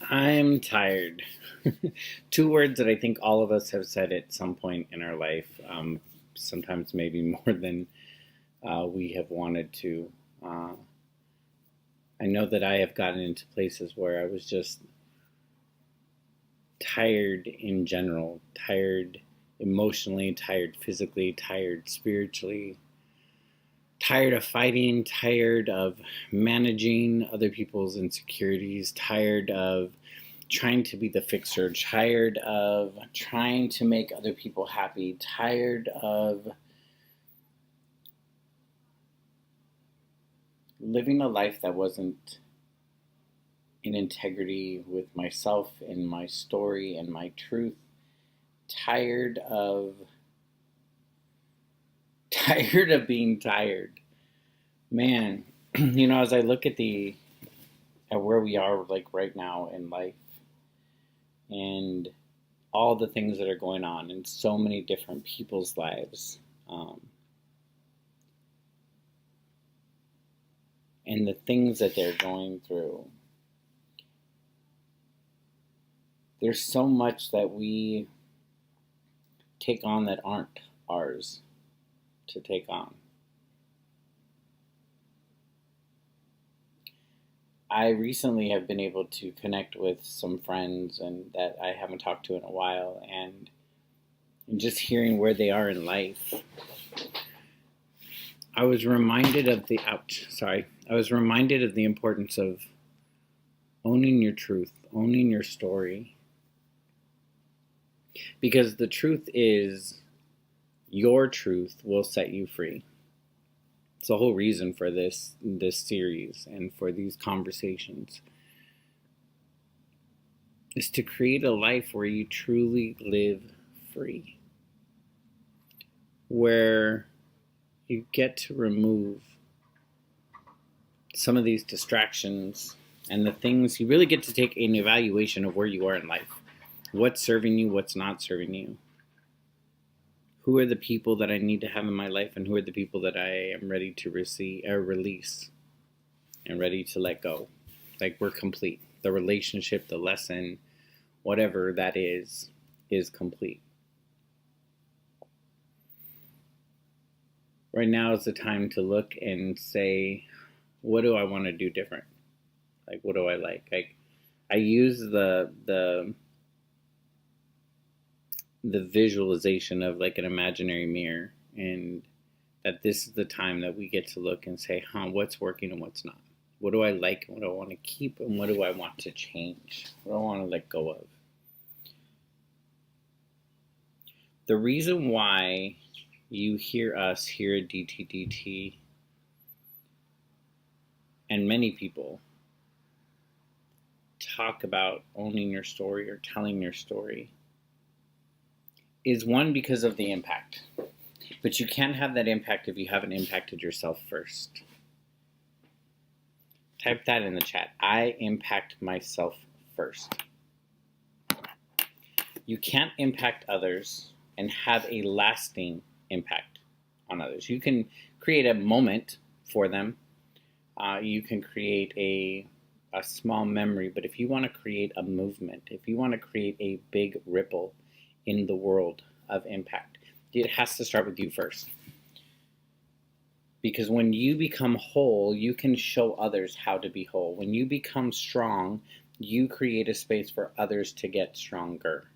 I'm tired. Two words that I think all of us have said at some point in our life, sometimes maybe more than we have wanted to. Uh, I know that I have gotten into places where I was just tired in general, tired emotionally, tired physically, tired spiritually, tired of fighting, tired of managing other people's insecurities, tired of trying to be the fixer, tired of trying to make other people happy, tired of living a life that wasn't in integrity with myself and my story and my truth, tired of tired of being tired. Man, as I look at where we are like right now in life and all the things that are going on in so many different people's lives, um, and the things that they're going through. There's so much that we take on that aren't ours to take on. I recently have been able to connect with some friends and that I haven't talked to in a while, and just hearing where they are in life, I was reminded of the importance of owning your truth, owning your story, because the truth is your truth will set you free. It's the whole reason for this series and for these conversations is to create a life where you truly live free, where you get to remove some of these distractions and the things. You really get to take an evaluation of where you are in life. What's serving you, what's not serving you. Who are the people that I need to have in my life, and who are the people that I am ready to release and ready to let go. Like, we're complete. The relationship, the lesson, whatever that is complete. Right now is the time to look and say, what do I want to do different? Like, what do I like? I use the visualization of like an imaginary mirror, and that this is the time that we get to look and say, what's working and what's not? What do I like and what do I want to keep, and what do I want to change? What do I want to let go of? The reason why you hear us here at DTDT and many people talk about owning your story or telling your story is, one, because of the impact. But you can't have that impact if you haven't impacted yourself first. Type that in the chat. I impact myself first. You can't impact others and have a lasting impact on others. You can create a moment for them. You can create a small memory. But if you want to create a movement, if you want to create a big ripple in the world of impact, it has to start with you first. Because when you become whole, you can show others how to be whole. When you become strong, you create a space for others to get stronger.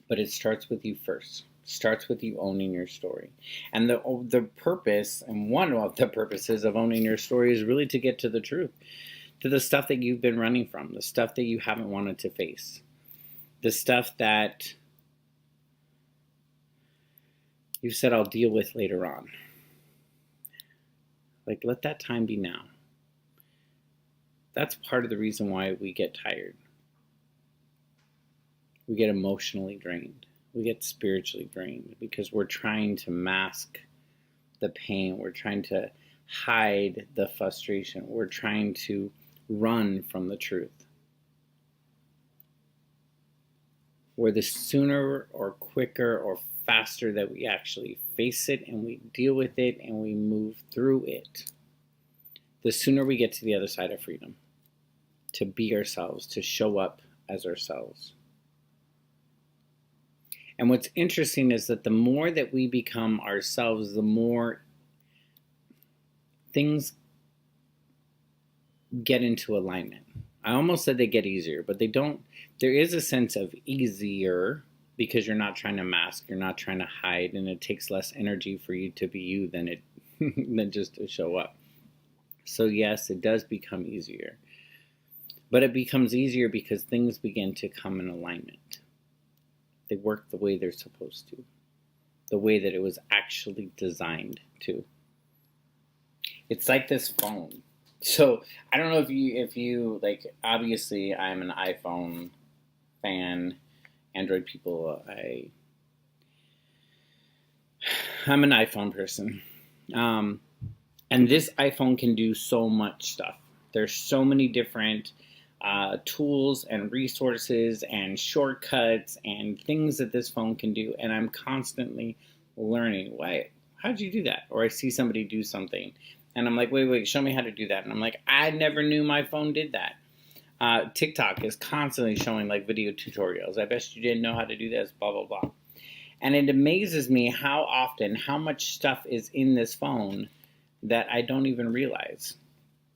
But it starts with you first. It starts with you owning your story. And the purpose, and one of the purposes of owning your story, is really to get to the truth, to the stuff that you've been running from, the stuff that you haven't wanted to face, the stuff that you said I'll deal with later on. Like, let that time be now. That's part of the reason why we get tired. We get emotionally drained. We get spiritually drained because we're trying to mask the pain. We're trying to hide the frustration. We're trying to run from the truth. Where the sooner or quicker or faster that we actually face it and we deal with it and we move through it, the sooner we get to the other side of freedom, to be ourselves, to show up as ourselves. And what's interesting is that the more that we become ourselves, the more things get into alignment. I almost said they get easier, but they don't. There is a sense of easier because you're not trying to mask, you're not trying to hide, and it takes less energy for you to be you than it than just to show up. So yes, it does become easier. But it becomes easier because things begin to come in alignment. They work the way they're supposed to, the way that it was actually designed to. It's like this phone. So I don't know if you like. Obviously, I'm an iPhone fan. Android people, I'm an iPhone person, and this iPhone can do so much stuff. There's so many different tools and resources and shortcuts and things that this phone can do, and I'm constantly learning. Why? How'd you do that? Or I see somebody do something, and I'm like, wait, show me how to do that. And I'm like, I never knew my phone did that. TikTok is constantly showing like video tutorials. I bet you didn't know how to do this, blah, blah, blah. And it amazes me how often, how much stuff is in this phone that I don't even realize,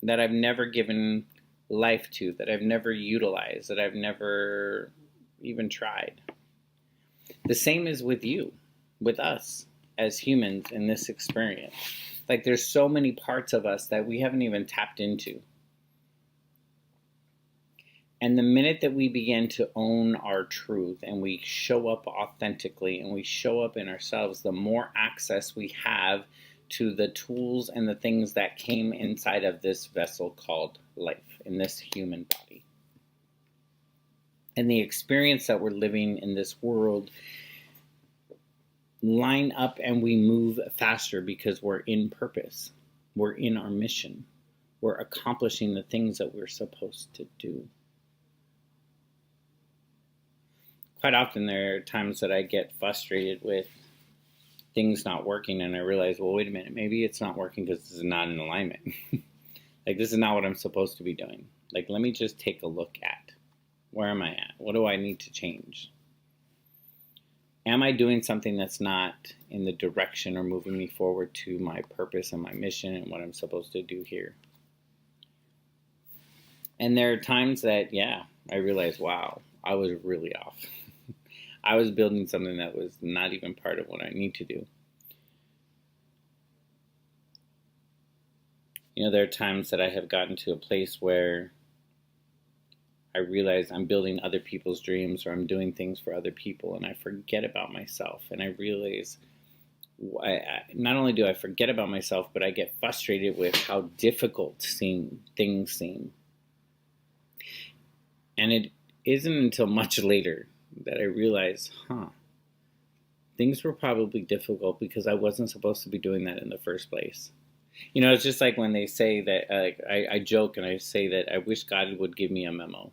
that I've never given life to, that I've never utilized, that I've never even tried. The same is with you, with us as humans in this experience. Like there's so many parts of us that we haven't even tapped into. And the minute that we begin to own our truth and we show up authentically and we show up in ourselves, the more access we have to the tools and the things that came inside of this vessel called life, in this human body. And the experience that we're living in this world line up and we move faster because we're in purpose. We're in our mission. We're accomplishing the things that we're supposed to do. Quite often there are times that I get frustrated with things not working and I realize, well, wait a minute, maybe it's not working because this is not in alignment. Like this is not what I'm supposed to be doing. Like let me just take a look at where am I at? What do I need to change? Am I doing something that's not in the direction or moving me forward to my purpose and my mission and what I'm supposed to do here? And there are times that, yeah, I realize, wow, I was really off. I was building something that was not even part of what I need to do. You know, there are times that I have gotten to a place where I realize I'm building other people's dreams or I'm doing things for other people and I forget about myself. And I realize not only do I forget about myself, but I get frustrated with how difficult things seem. And it isn't until much later that I realize, things were probably difficult because I wasn't supposed to be doing that in the first place. You know, it's just like when they say that, I joke and I say that I wish God would give me a memo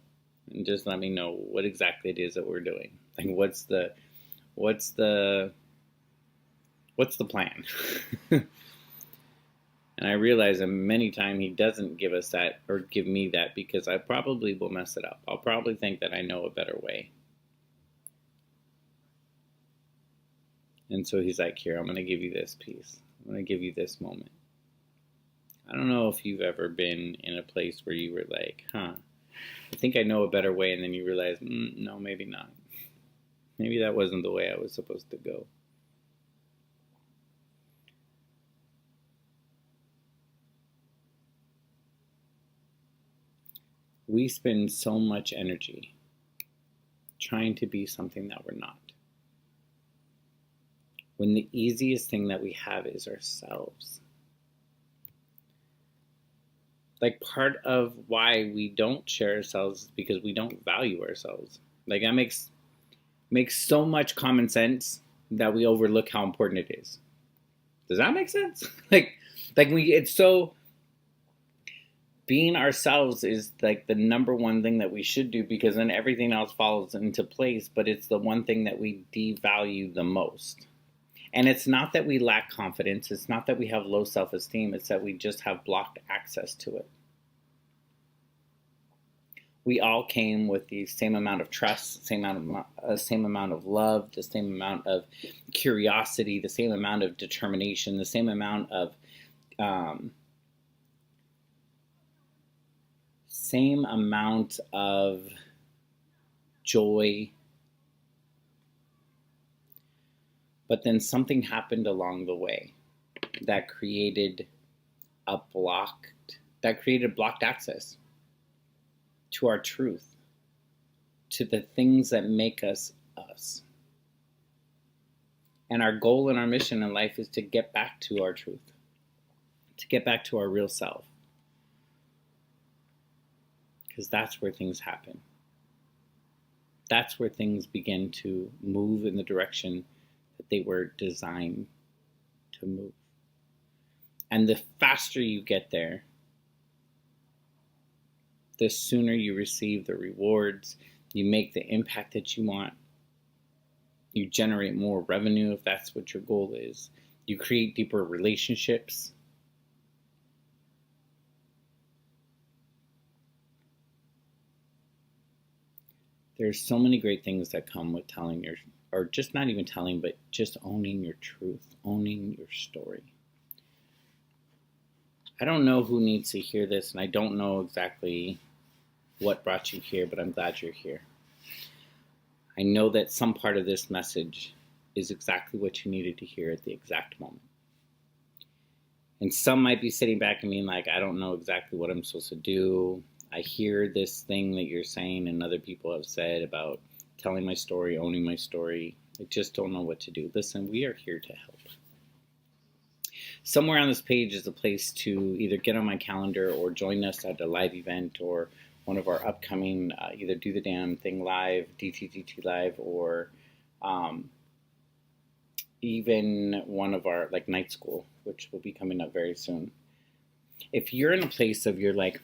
and just let me know what exactly it is that we're doing. Like, what's the plan? And I realize that many times he doesn't give us that or give me that because I probably will mess it up. I'll probably think that I know a better way. And so he's like, here, I'm going to give you this piece. I'm going to give you this moment. I don't know if you've ever been in a place where you were like, I think I know a better way. And then you realize, no, maybe not. Maybe that wasn't the way I was supposed to go. We spend so much energy trying to be something that we're not, when the easiest thing that we have is ourselves. Like part of why we don't share ourselves is because we don't value ourselves. Like that makes so much common sense that we overlook how important it is. Does that make sense? It's so, being ourselves is like the number one thing that we should do because then everything else falls into place, but it's the one thing that we devalue the most. And it's not that we lack confidence. It's not that we have low self-esteem. It's that we just have blocked access to it. We all came with the same amount of trust, same amount of love, the same amount of curiosity, the same amount of determination, the same amount of joy. But then something happened along the way that created blocked access to our truth, to the things that make us us. And our goal and our mission in life is to get back to our truth, to get back to our real self. Because that's where things happen. That's where things begin to move in the direction that they were designed to move. And the faster you get there, the sooner you receive the rewards, you make the impact that you want, you generate more revenue if that's what your goal is, you create deeper relationships. There's so many great things that come with telling or just not even telling, but just owning your truth, owning your story. I don't know who needs to hear this, and I don't know exactly what brought you here, but I'm glad you're here. I know that some part of this message is exactly what you needed to hear at the exact moment. And some might be sitting back and being like, I don't know exactly what I'm supposed to do. I hear this thing that you're saying and other people have said about telling my story, owning my story. I just don't know what to do. Listen, we are here to help. Somewhere on this page is a place to either get on my calendar or join us at a live event or one of our upcoming, either Do the Damn Thing Live, DTDT Live, or even one of our night school, which will be coming up very soon. If you're in a place of you're like,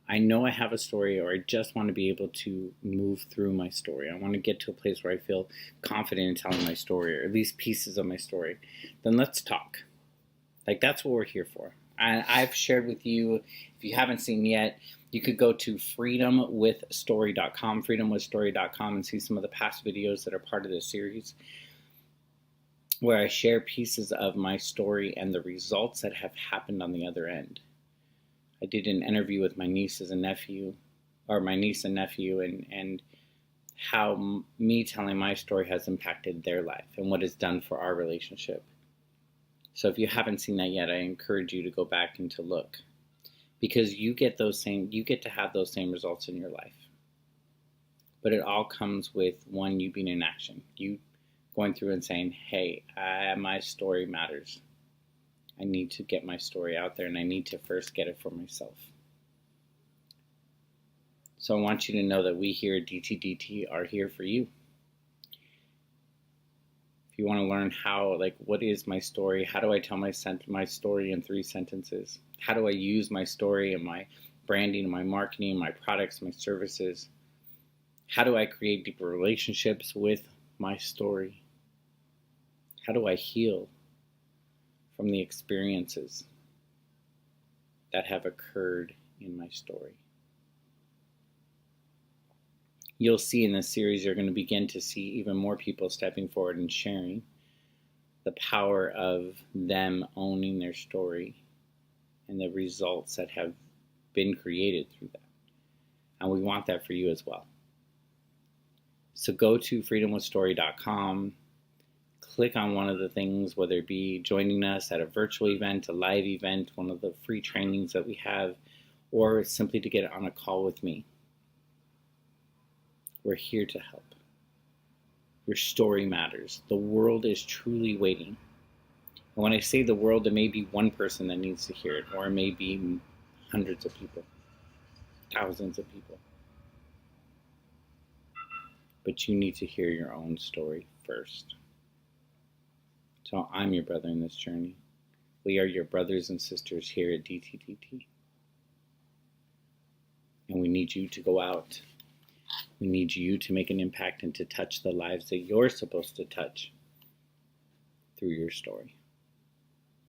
I know I have a story, or I just want to be able to move through my story. I want to get to a place where I feel confident in telling my story, or at least pieces of my story. Then let's talk. That's what we're here for. And I've shared with you, if you haven't seen yet, you could go to freedomwithstory.com, and see some of the past videos that are part of this series, where I share pieces of my story and the results that have happened on the other end. I did an interview with my niece and nephew, and how me telling my story has impacted their life and what it's done for our relationship. So if you haven't seen that yet, I encourage you to go back and to look, because you get to have those same results in your life. But it all comes with one, you being in action, you going through and saying, hey, my story matters. I need to get my story out there, and I need to first get it for myself. So I want you to know that we here at DTDT are here for you. If you want to learn how, what is my story? How do I tell my story in 3 sentences? How do I use my story in my branding, my marketing, my products, my services? How do I create deeper relationships with my story? How do I heal from the experiences that have occurred in my story? You'll see in this series, you're going to begin to see even more people stepping forward and sharing the power of them owning their story and the results that have been created through that. And we want that for you as well. So go to freedomwithstory.com, click on one of the things, whether it be joining us at a virtual event, a live event, one of the free trainings that we have, or simply to get on a call with me. We're here to help. Your story matters. The world is truly waiting. And when I say the world, it may be one person that needs to hear it, or it may be hundreds of people, thousands of people. But you need to hear your own story first. So I'm your brother in this journey. We are your brothers and sisters here at DTDT. And we need you to go out. We need you to make an impact and to touch the lives that you're supposed to touch through your story.